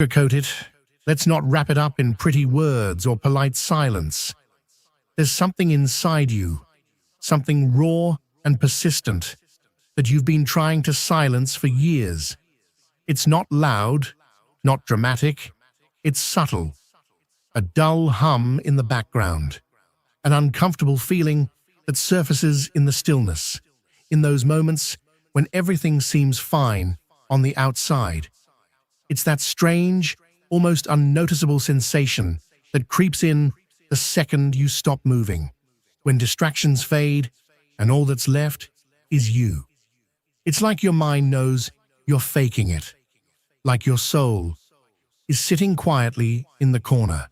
Sugarcoat it. Let's not wrap it up in pretty words or polite silence. There's something inside you, something raw and persistent, that you've been trying to silence for years. It's not loud, not dramatic, it's subtle. A dull hum in the background, an uncomfortable feeling that surfaces in the stillness, in those moments when everything seems fine on the outside. It's that strange, almost unnoticeable sensation that creeps in the second you stop moving, when distractions fade and all that's left is you. It's like your mind knows you're faking it, like your soul is sitting quietly in the corner,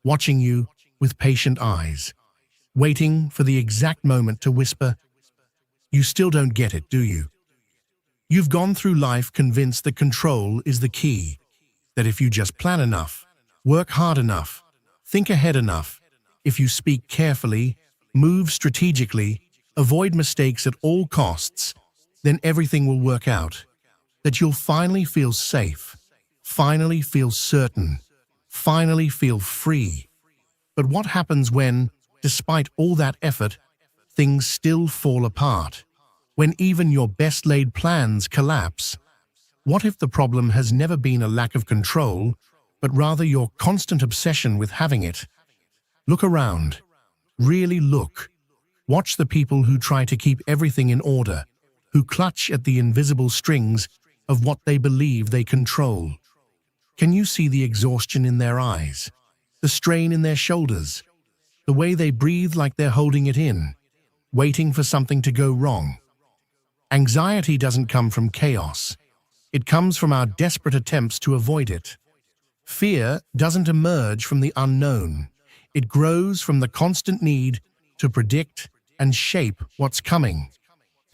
watching you with patient eyes, waiting for the exact moment to whisper, "You still don't get it, do you?" You've gone through life convinced that control is the key, that if you just plan enough, work hard enough, think ahead enough, if you speak carefully, move strategically, avoid mistakes at all costs, then everything will work out, that you'll finally feel safe, finally feel certain, finally feel free. But what happens when, despite all that effort, things still fall apart? When even your best-laid plans collapse? What if the problem has never been a lack of control, but rather your constant obsession with having it? Look around. Really look. Watch the people who try to keep everything in order, who clutch at the invisible strings of what they believe they control. Can you see the exhaustion in their eyes, the strain in their shoulders, the way they breathe like they're holding it in, waiting for something to go wrong? Anxiety doesn't come from chaos. It comes from our desperate attempts to avoid it. Fear doesn't emerge from the unknown. It grows from the constant need to predict and shape what's coming.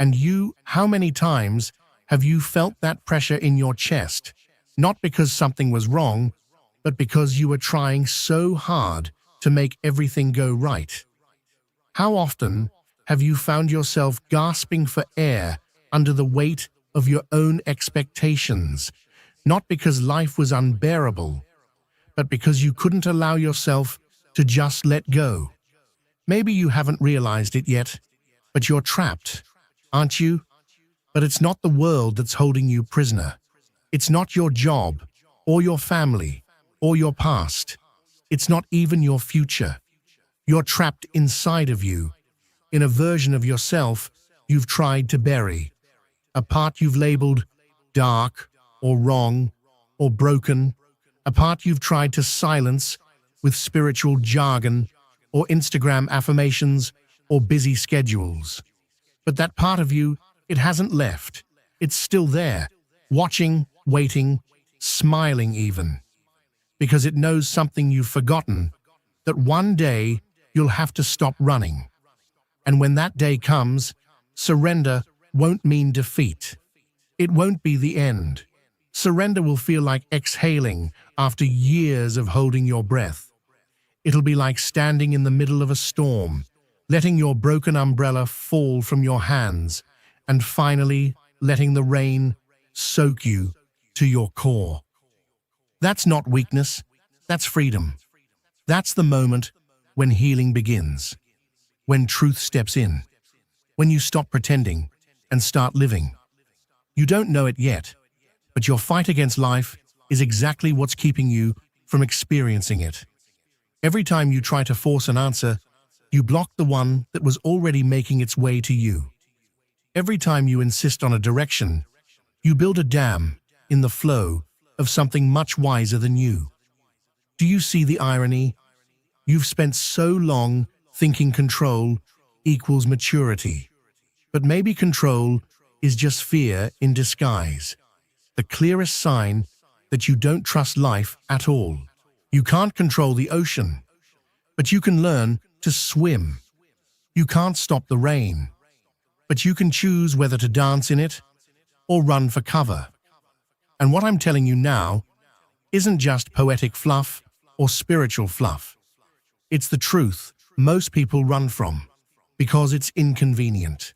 And how many times have you felt that pressure in your chest, not because something was wrong, but because you were trying so hard to make everything go right? How often have you found yourself gasping for air under the weight of your own expectations, not because life was unbearable, but because you couldn't allow yourself to just let go? Maybe you haven't realized it yet, but you're trapped, aren't you? But it's not the world that's holding you prisoner. It's not your job, or your family, or your past. It's not even your future. You're trapped inside of you, in a version of yourself you've tried to bury, a part you've labeled dark, or wrong, or broken, a part you've tried to silence with spiritual jargon, or Instagram affirmations, or busy schedules. But that part of you, it hasn't left. It's still there, watching, waiting, smiling even. Because it knows something you've forgotten, that one day you'll have to stop running. And when that day comes, surrender won't mean defeat. It won't be the end. Surrender will feel like exhaling after years of holding your breath. It'll be like standing in the middle of a storm, letting your broken umbrella fall from your hands, and finally letting the rain soak you to your core. That's not weakness, that's freedom. That's the moment when healing begins, when truth steps in, when you stop pretending and start living. You don't know it yet, but your fight against life is exactly what's keeping you from experiencing it. Every time you try to force an answer, you block the one that was already making its way to you. Every time you insist on a direction, you build a dam in the flow of something much wiser than you. Do you see the irony? You've spent so long thinking control equals maturity. But maybe control is just fear in disguise, the clearest sign that you don't trust life at all. You can't control the ocean, but you can learn to swim. You can't stop the rain, but you can choose whether to dance in it or run for cover. And what I'm telling you now isn't just poetic fluff or spiritual fluff. It's the truth most people run from because it's inconvenient,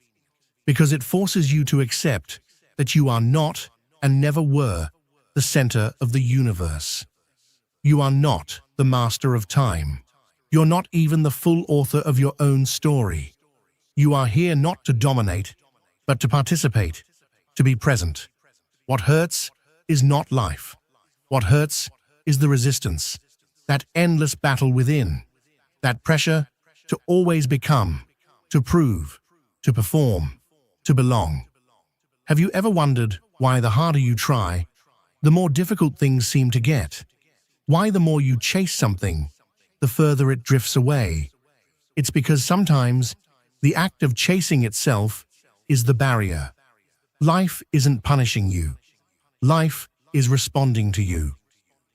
because it forces you to accept that you are not and never were the center of the universe. You are not the master of time. You're not even the full author of your own story. You are here not to dominate, but to participate, to be present. What hurts is not life. What hurts is the resistance, that endless battle within, that pressure to always become, to prove, to perform, to belong. Have you ever wondered why the harder you try, the more difficult things seem to get? Why the more you chase something, the further it drifts away? It's because sometimes the act of chasing itself is the barrier. Life isn't punishing you. Life is responding to you.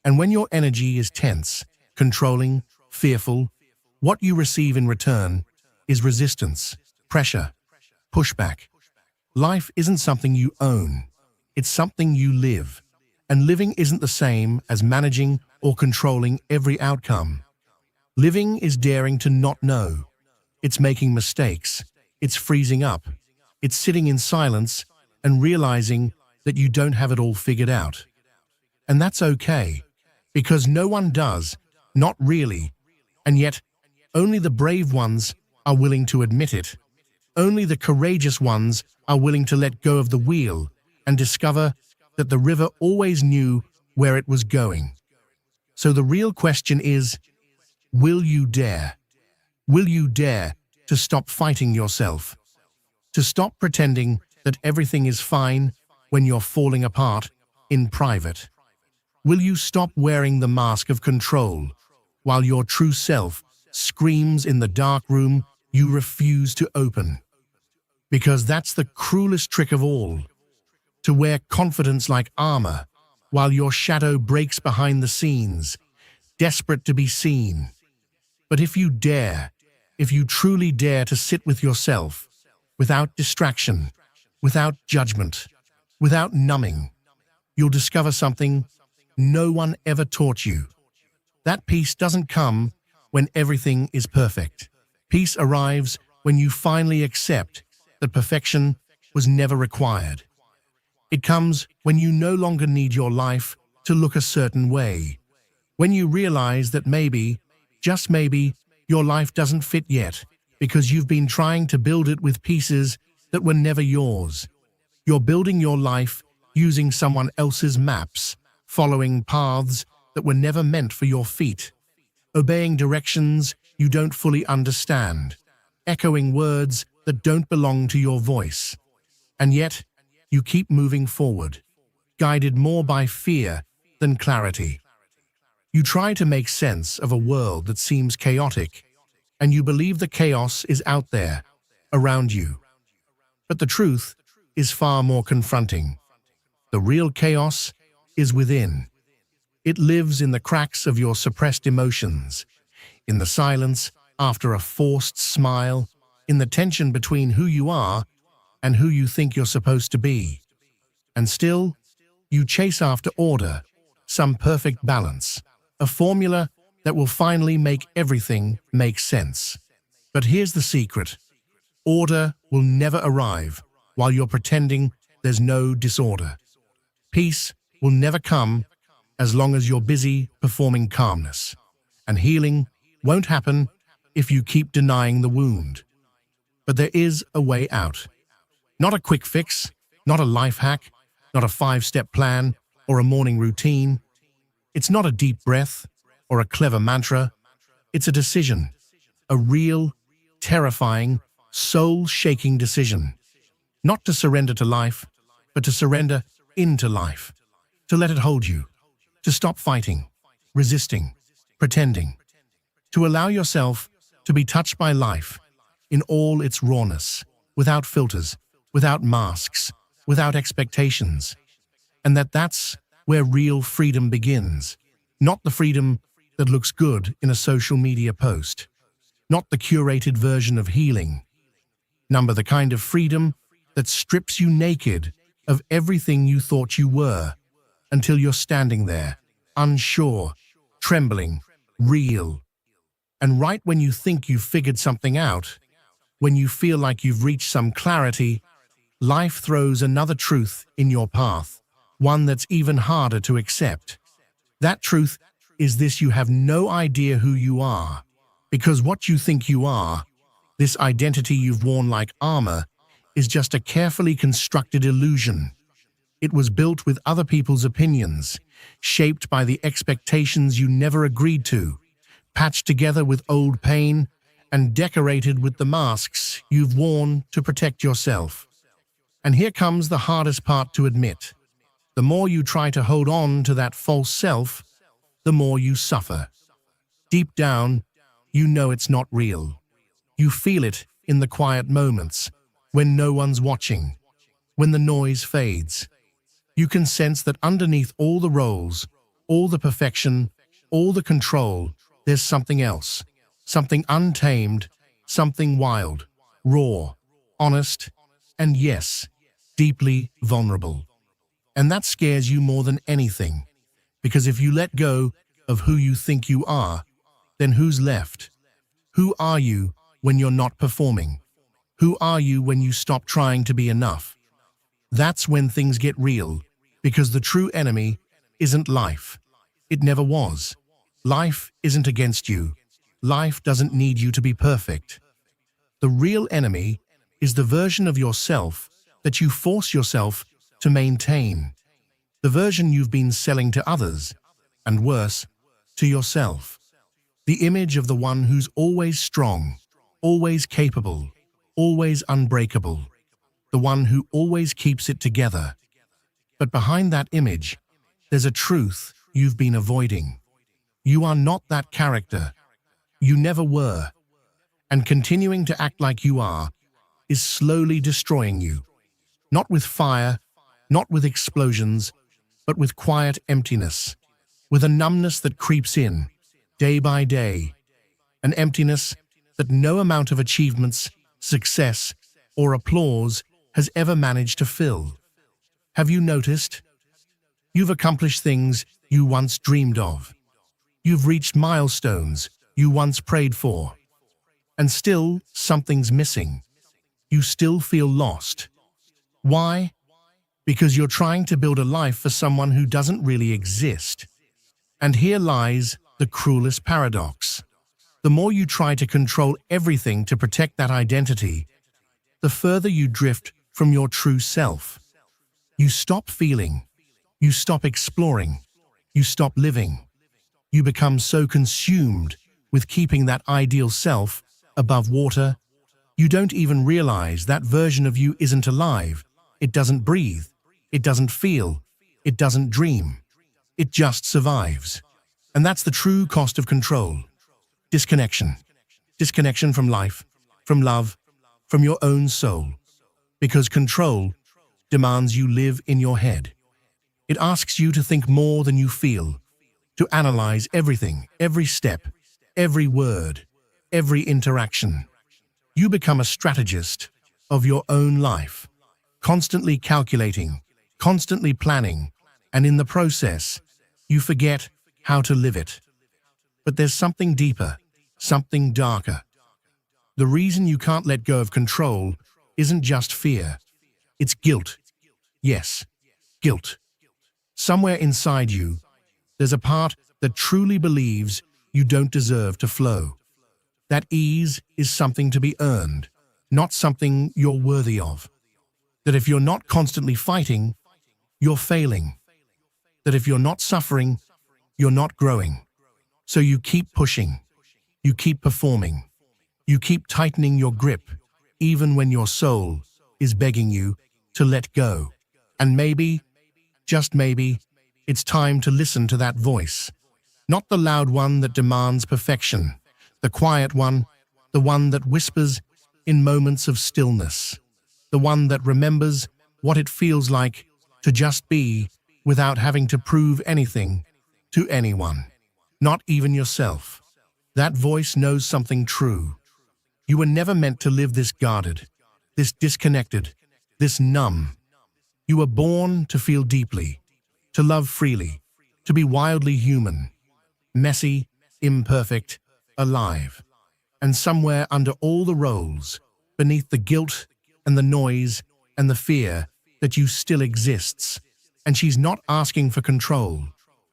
And when your energy is tense, controlling, fearful, what you receive in return is resistance, pressure, pushback. Life isn't something you own. It's something you live. And living isn't the same as managing or controlling every outcome. Living is daring to not know. It's making mistakes. It's freezing up. It's sitting in silence and realizing that you don't have it all figured out. And that's okay, because no one does, not really. And yet, only the brave ones are willing to admit it. Only the courageous ones are willing to let go of the wheel and discover that the river always knew where it was going. So the real question is, will you dare? Will you dare to stop fighting yourself? To stop pretending that everything is fine when you're falling apart in private? Will you stop wearing the mask of control while your true self screams in the dark room you refuse to open? Because that's the cruelest trick of all, to wear confidence like armor while your shadow breaks behind the scenes, desperate to be seen. But if you dare, if you truly dare to sit with yourself, without distraction, without judgment, without numbing, you'll discover something no one ever taught you. That peace doesn't come when everything is perfect. Peace arrives when you finally accept that perfection was never required. It comes when you no longer need your life to look a certain way. When you realize that maybe, just maybe, your life doesn't fit yet because you've been trying to build it with pieces that were never yours. You're building your life using someone else's maps, following paths that were never meant for your feet, obeying directions you don't fully understand, echoing words that don't belong to your voice. And yet, you keep moving forward, guided more by fear than clarity. You try to make sense of a world that seems chaotic, and you believe the chaos is out there, around you. But the truth is far more confronting. The real chaos is within. It lives in the cracks of your suppressed emotions, in the silence after a forced smile, in the tension between who you are and who you think you're supposed to be. And still, you chase after order, some perfect balance, a formula that will finally make everything make sense. But here's the secret. Order will never arrive while you're pretending there's no disorder. Peace will never come as long as you're busy performing calmness. And healing won't happen if you keep denying the wound. But there is a way out. Not a quick fix, not a life hack, not a 5-step plan or a morning routine. It's not a deep breath or a clever mantra. It's a decision, a real, terrifying, soul-shaking decision. Not to surrender to life, but to surrender into life. To let it hold you. To stop fighting, resisting, pretending. To allow yourself to be touched by life in all its rawness, without filters, without masks, without expectations. And that's where real freedom begins. Not the freedom that looks good in a social media post. Not the curated version of healing. Number the kind of freedom that strips you naked of everything you thought you were, until you're standing there, unsure, trembling, real. And right when you think you've figured something out, when you feel like you've reached some clarity, life throws another truth in your path. one that's even harder to accept. That truth is this: you have no idea who you are, because what you think you are, this identity you've worn like armor, is just a carefully constructed illusion. It was built with other people's opinions, shaped by the expectations you never agreed to, patched together with old pain, and decorated with the masks you've worn to protect yourself. And here comes the hardest part to admit. The more you try to hold on to that false self, the more you suffer. Deep down, you know it's not real. You feel it in the quiet moments, when no one's watching, when the noise fades. You can sense that underneath all the roles, all the perfection, all the control, there's something else, something untamed, something wild, raw, honest, and yes, deeply vulnerable. And that scares you more than anything, because if you let go of who you think you are, then who's left? Who are you when you're not performing? Who are you when you stop trying to be enough? That's when things get real, because the true enemy isn't life. It never was. Life isn't against you. Life doesn't need you to be perfect. The real enemy is the version of yourself that you force yourself to maintain. The version you've been selling to others, and worse, to yourself. The image of the one who's always strong, always capable, always unbreakable. The one who always keeps it together. But behind that image, there's a truth you've been avoiding. You are not that character. You never were. And continuing to act like you are is slowly destroying you. Not with fire, not with explosions, but with quiet emptiness. With a numbness that creeps in, day by day. An emptiness that no amount of achievements, success, or applause has ever managed to fill. Have you noticed? You've accomplished things you once dreamed of. You've reached milestones you once prayed for. And still, something's missing. You still feel lost. Why? Because you're trying to build a life for someone who doesn't really exist. And here lies the cruelest paradox. The more you try to control everything to protect that identity, the further you drift from your true self. You stop feeling. You stop exploring. You stop living. You become so consumed with keeping that ideal self above water, you don't even realize that version of you isn't alive. It doesn't breathe. It doesn't feel. It doesn't dream. It just survives. And that's the true cost of control. Disconnection. Disconnection from life, from love, from your own soul. Because control demands you live in your head. It asks you to think more than you feel, to analyze everything, every step, every word, every interaction. You become a strategist of your own life, constantly calculating, constantly planning, and in the process, you forget how to live it. But there's something deeper, something darker. The reason you can't let go of control isn't just fear. It's guilt. Yes, guilt. Somewhere inside you, there's a part that truly believes you don't deserve to flow. That ease is something to be earned, not something you're worthy of. That if you're not constantly fighting, you're failing. That if you're not suffering, you're not growing. So you keep pushing. You keep performing. You keep tightening your grip, even when your soul is begging you to let go. And maybe, just maybe, it's time to listen to that voice. Not the loud one that demands perfection, the quiet one, the one that whispers in moments of stillness, the one that remembers what it feels like to just be without having to prove anything to anyone, not even yourself. That voice knows something true. You were never meant to live this guarded, this disconnected, this numb. You were born to feel deeply, to love freely, to be wildly human, messy, imperfect, alive. And somewhere under all the roles, beneath the guilt and the noise and the fear, that you still exists, And she's not asking for control.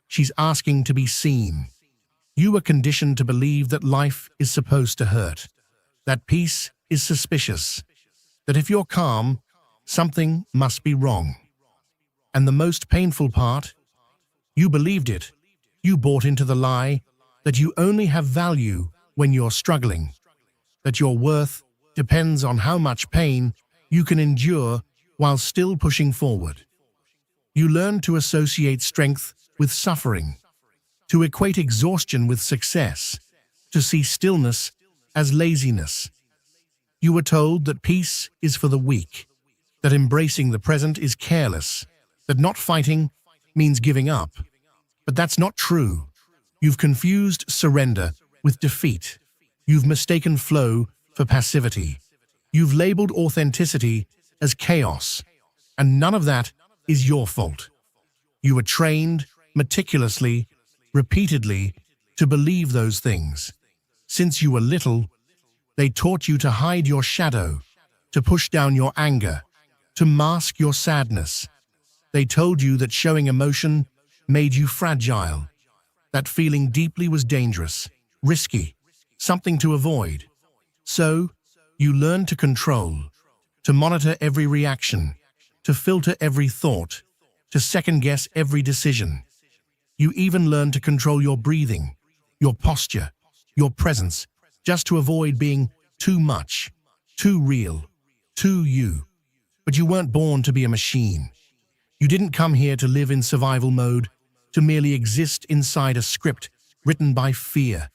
She's asking to be seen. You were conditioned to believe that life is supposed to hurt, that peace is suspicious, that if you're calm, something must be wrong. And the most painful part, you believed it. You bought into the lie that you only have value when you're struggling, that your worth depends on how much pain you can endure while still pushing forward. You learned to associate strength with suffering, to equate exhaustion with success, to see stillness as laziness. You were told that peace is for the weak, that embracing the present is careless, that not fighting means giving up. But that's not true. You've confused surrender with defeat. You've mistaken flow for passivity. You've labeled authenticity as chaos, and none of that is your fault. You were trained meticulously, repeatedly, to believe those things. Since you were little, they taught you to hide your shadow, to push down your anger, to mask your sadness. They told you that showing emotion made you fragile, that feeling deeply was dangerous, risky, something to avoid. So, you learned to control, to monitor every reaction, to filter every thought, to second-guess every decision. You even learned to control your breathing, your posture, your presence, just to avoid being too much, too real, too you. But you weren't born to be a machine. You didn't come here to live in survival mode, to merely exist inside a script written by fear.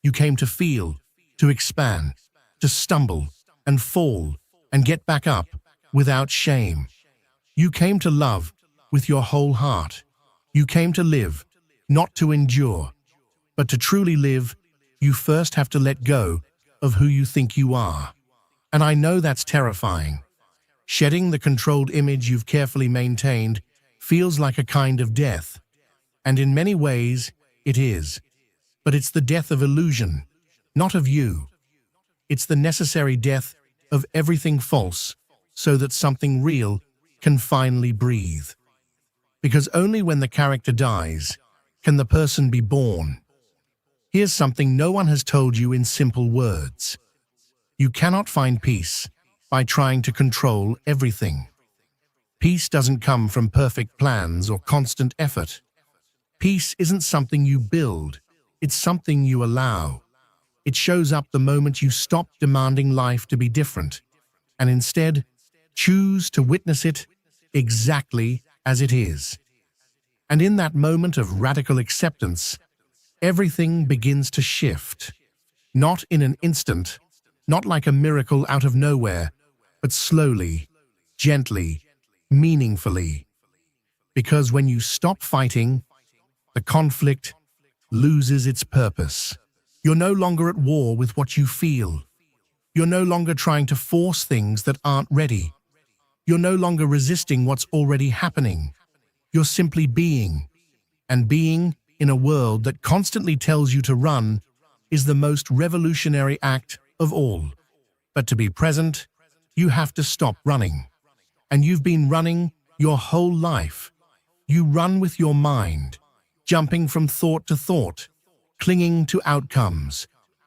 You came to feel, to expand, to stumble and fall and get back up without shame. You came to love with your whole heart. You came to live, not to endure. But to truly live, you first have to let go of who you think you are. And I know that's terrifying. Shedding the controlled image you've carefully maintained feels like a kind of death. And in many ways, it is. But it's the death of illusion, not of you. It's the necessary death of everything false so that something real can finally breathe. Because only when the character dies can the person be born. Here's something no one has told you in simple words. You cannot find peace by trying to control everything. Peace doesn't come from perfect plans or constant effort. Peace isn't something you build, it's something you allow. It shows up the moment you stop demanding life to be different, and instead choose to witness it exactly as it is. And in that moment of radical acceptance, everything begins to shift. Not in an instant, not like a miracle out of nowhere, but slowly, gently, meaningfully. Because when you stop fighting, the conflict loses its purpose. You're no longer at war with what you feel. You're no longer trying to force things that aren't ready. You're no longer resisting what's already happening. You're simply being. And being in a world that constantly tells you to run is the most revolutionary act of all. But to be present, you have to stop running. And you've been running your whole life. You run with your mind, jumping from thought to thought, clinging to outcomes.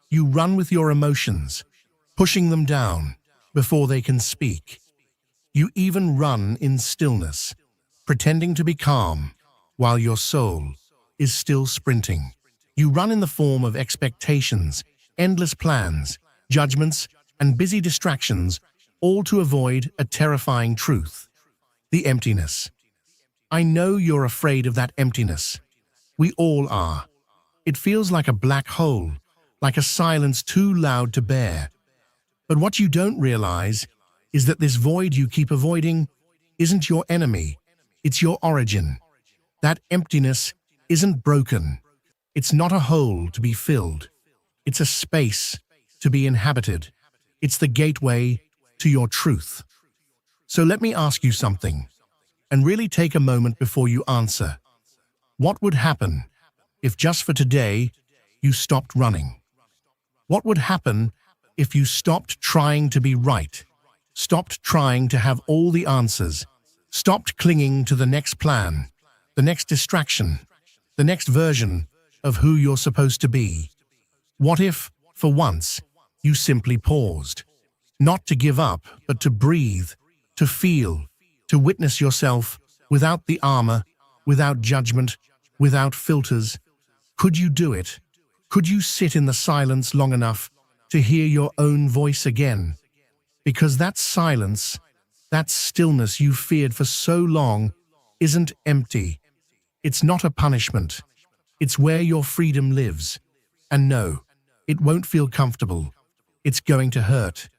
You run with your emotions, pushing them down before they can speak. You even run in stillness, pretending to be calm while your soul is still sprinting. You run in the form of expectations, endless plans, judgments, and busy distractions, all to avoid a terrifying truth: the emptiness. I know you're afraid of that emptiness. We all are. It feels like a black hole, like a silence too loud to bear. But what you don't realize is that this void you keep avoiding isn't your enemy, it's your origin. That emptiness isn't broken. It's not a hole to be filled. It's a space to be inhabited. It's the gateway to your truth. So let me ask you something, and really take a moment before you answer. What would happen if just for today you stopped running? What would happen if you stopped trying to be right, stopped trying to have all the answers, Stopped clinging to the next plan, the next distraction, the next version of who you're supposed to be. What if, for once, you simply paused? Not to give up, but to breathe, to feel, to witness yourself without the armor, without judgment, without filters. Could you do it? Could you sit in the silence long enough to hear your own voice again? Because that silence, that stillness you feared for so long, isn't empty. It's not a punishment. It's where your freedom lives. And no, it won't feel comfortable. It's going to hurt.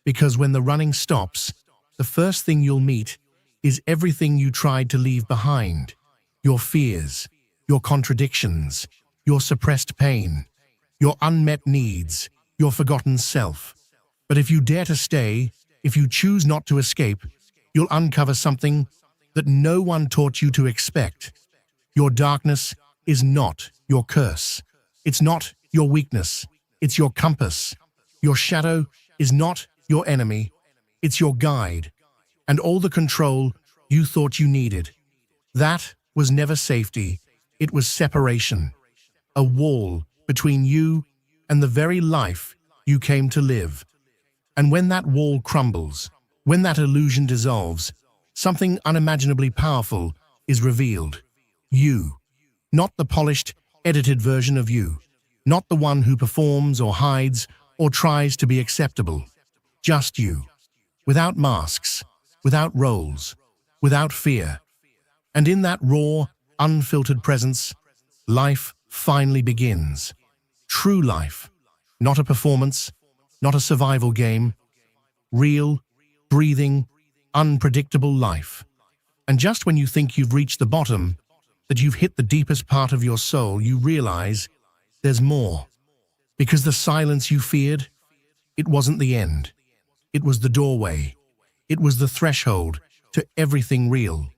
Because when the running stops, the first thing you'll meet is everything you tried to leave behind. Your fears, your contradictions, your suppressed pain, your unmet needs, your forgotten self. But if you dare to stay, if you choose not to escape, you'll uncover something that no one taught you to expect. Your darkness is not your curse. It's not your weakness. It's your compass. Your shadow is not your enemy. It's your guide. And all the control you thought you needed. That was never safety. It was separation. A wall between you and the very life you came to live. And when that wall crumbles, when that illusion dissolves, something unimaginably powerful is revealed. You. Not the polished, edited version of you. Not the one who performs or hides or tries to be acceptable. Just you. Without masks, without roles, without fear. And in that raw, unfiltered presence, life finally begins. True life. Not a performance, not a survival game. Real, breathing, unpredictable life. And just when you think you've reached the bottom, that you've hit the deepest part of your soul, you realize there's more. Because the silence you feared, it wasn't the end. It was the doorway. It was the threshold to everything real.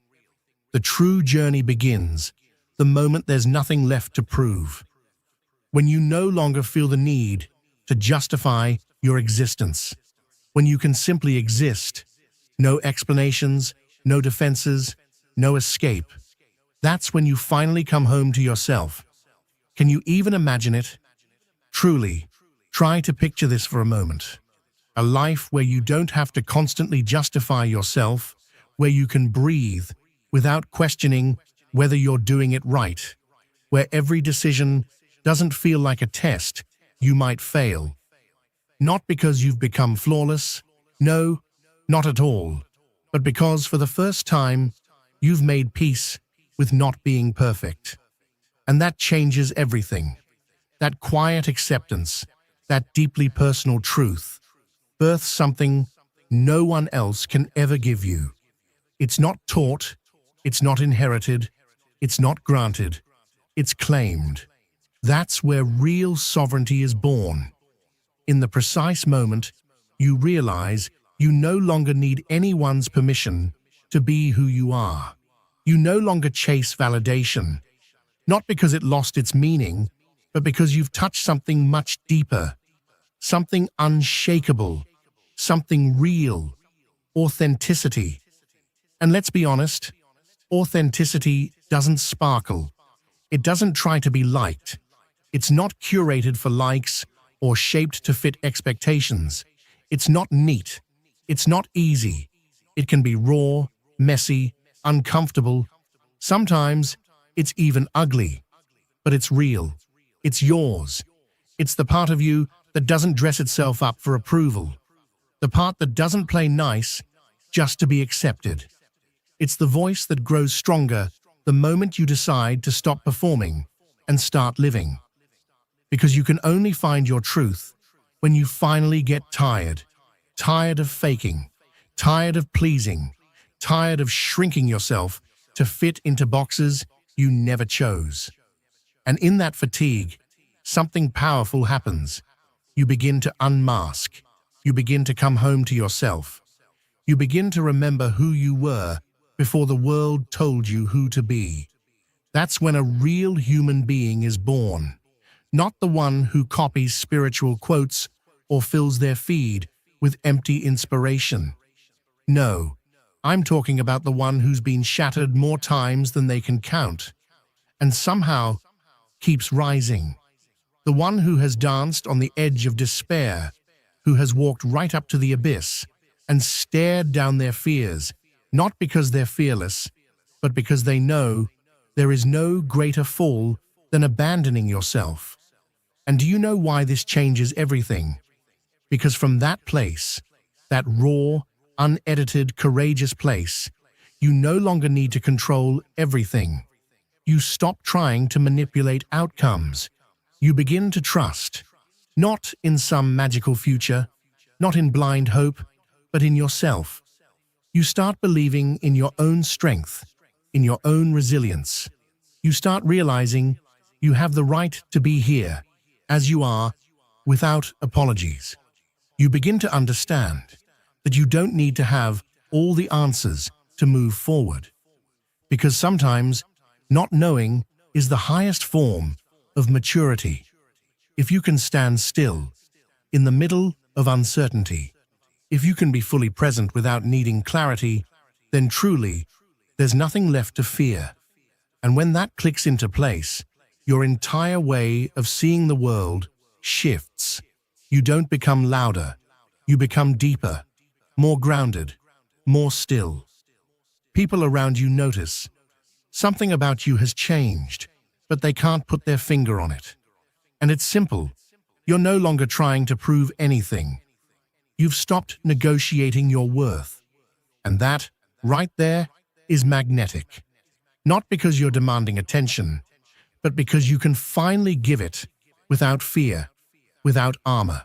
The true journey begins the moment there's nothing left to prove. When you no longer feel the need to justify your existence. When you can simply exist. No explanations, no defenses, no escape. That's when you finally come home to yourself. Can you even imagine it? Truly, try to picture this for a moment. A life where you don't have to constantly justify yourself, where you can breathe without questioning whether you're doing it right, where every decision doesn't feel like a test you might fail. Not because you've become flawless, no, not at all, but because for the first time, you've made peace with not being perfect. And that changes everything. That quiet acceptance, that deeply personal truth, births something no one else can ever give you. It's not taught, it's not inherited, it's not granted, it's claimed. That's where real sovereignty is born. In the precise moment, you realize you no longer need anyone's permission to be who you are. You no longer chase validation, not because it lost its meaning, but because you've touched something much deeper, something unshakable, something real, authenticity. And let's be honest, authenticity doesn't sparkle. It doesn't try to be liked. It's not curated for likes or shaped to fit expectations. It's not neat. It's not easy. It can be raw, messy, uncomfortable. Sometimes it's even ugly. But it's real. It's yours. It's the part of you that doesn't dress itself up for approval. The part that doesn't play nice just to be accepted. It's the voice that grows stronger the moment you decide to stop performing and start living. Because you can only find your truth when you finally get tired. Tired of faking. Tired of pleasing. Tired of shrinking yourself to fit into boxes you never chose. And in that fatigue, something powerful happens. You begin to unmask. You begin to come home to yourself. You begin to remember who you were before the world told you who to be. That's when a real human being is born. Not the one who copies spiritual quotes or fills their feed with empty inspiration. No, I'm talking about the one who's been shattered more times than they can count, and somehow keeps rising. The one who has danced on the edge of despair, who has walked right up to the abyss and stared down their fears, not because they're fearless, but because they know there is no greater fall than abandoning yourself. And do you know why this changes everything? Because from that place, that raw, unedited, courageous place, you no longer need to control everything. You stop trying to manipulate outcomes. You begin to trust, not in some magical future, not in blind hope, but in yourself. You start believing in your own strength, in your own resilience. You start realizing you have the right to be here, as you are, without apologies. You begin to understand that you don't need to have all the answers to move forward. Because sometimes, not knowing is the highest form of maturity. If you can stand still, in the middle of uncertainty, if you can be fully present without needing clarity, then truly, there's nothing left to fear. And when that clicks into place, your entire way of seeing the world shifts. You don't become louder, you become deeper, more grounded, more still. People around you notice something about you has changed, but they can't put their finger on it. And it's simple. You're no longer trying to prove anything. You've stopped negotiating your worth. And that, right there, is magnetic. Not because you're demanding attention, but because you can finally give it without fear, without armor.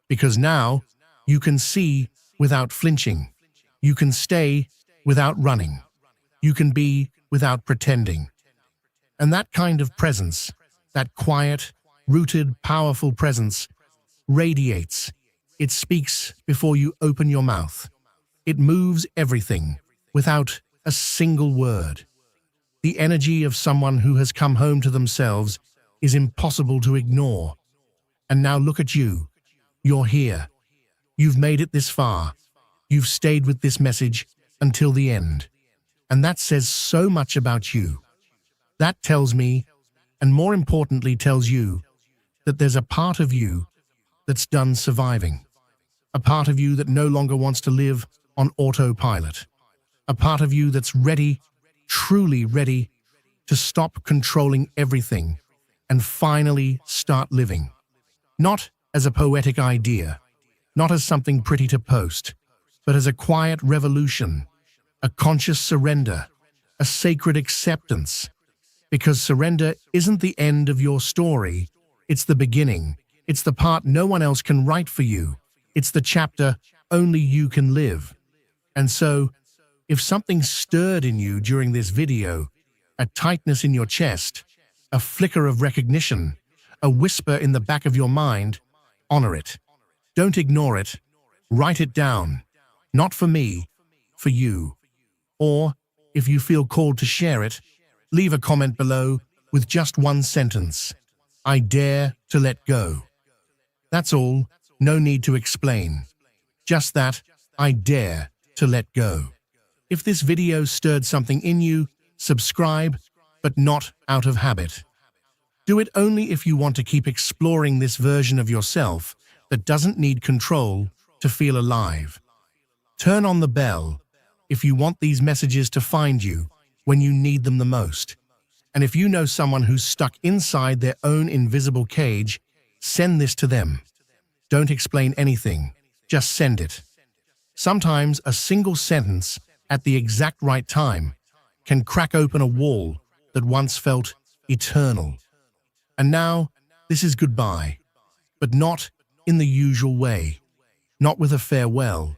Because now, you can see without flinching. You can stay without running. You can be without pretending. And that kind of presence, that quiet, rooted, powerful presence, radiates. It speaks before you open your mouth. It moves everything without a single word. The energy of someone who has come home to themselves is impossible to ignore. And now look at you. You're here. You've made it this far. You've stayed with this message until the end. And that says so much about you. That tells me, and more importantly tells you, that there's a part of you that's done surviving. A part of you that no longer wants to live on autopilot. A part of you that's ready, truly ready, to stop controlling everything and finally start living. Not as a poetic idea, not as something pretty to post, but as a quiet revolution, a conscious surrender, a sacred acceptance. Because surrender isn't the end of your story, it's the beginning. It's the part no one else can write for you. It's the chapter only you can live. And so, if something stirred in you during this video, a tightness in your chest, a flicker of recognition, a whisper in the back of your mind, honor it. Don't ignore it. Write it down. Not for me, for you. Or, if you feel called to share it, leave a comment below with just one sentence. I dare to let go. That's all. No need to explain. Just that, I dare to let go. If this video stirred something in you, subscribe, but not out of habit. Do it only if you want to keep exploring this version of yourself that doesn't need control to feel alive. Turn on the bell if you want these messages to find you when you need them the most. And if you know someone who's stuck inside their own invisible cage, send this to them. Don't explain anything, just send it. Sometimes a single sentence at the exact right time can crack open a wall that once felt eternal. And now, this is goodbye, but not in the usual way, not with a farewell,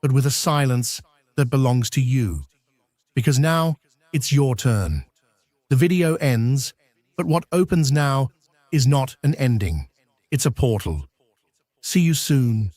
but with a silence that belongs to you. Because now, it's your turn. The video ends, but what opens now is not an ending. It's a portal. See you soon.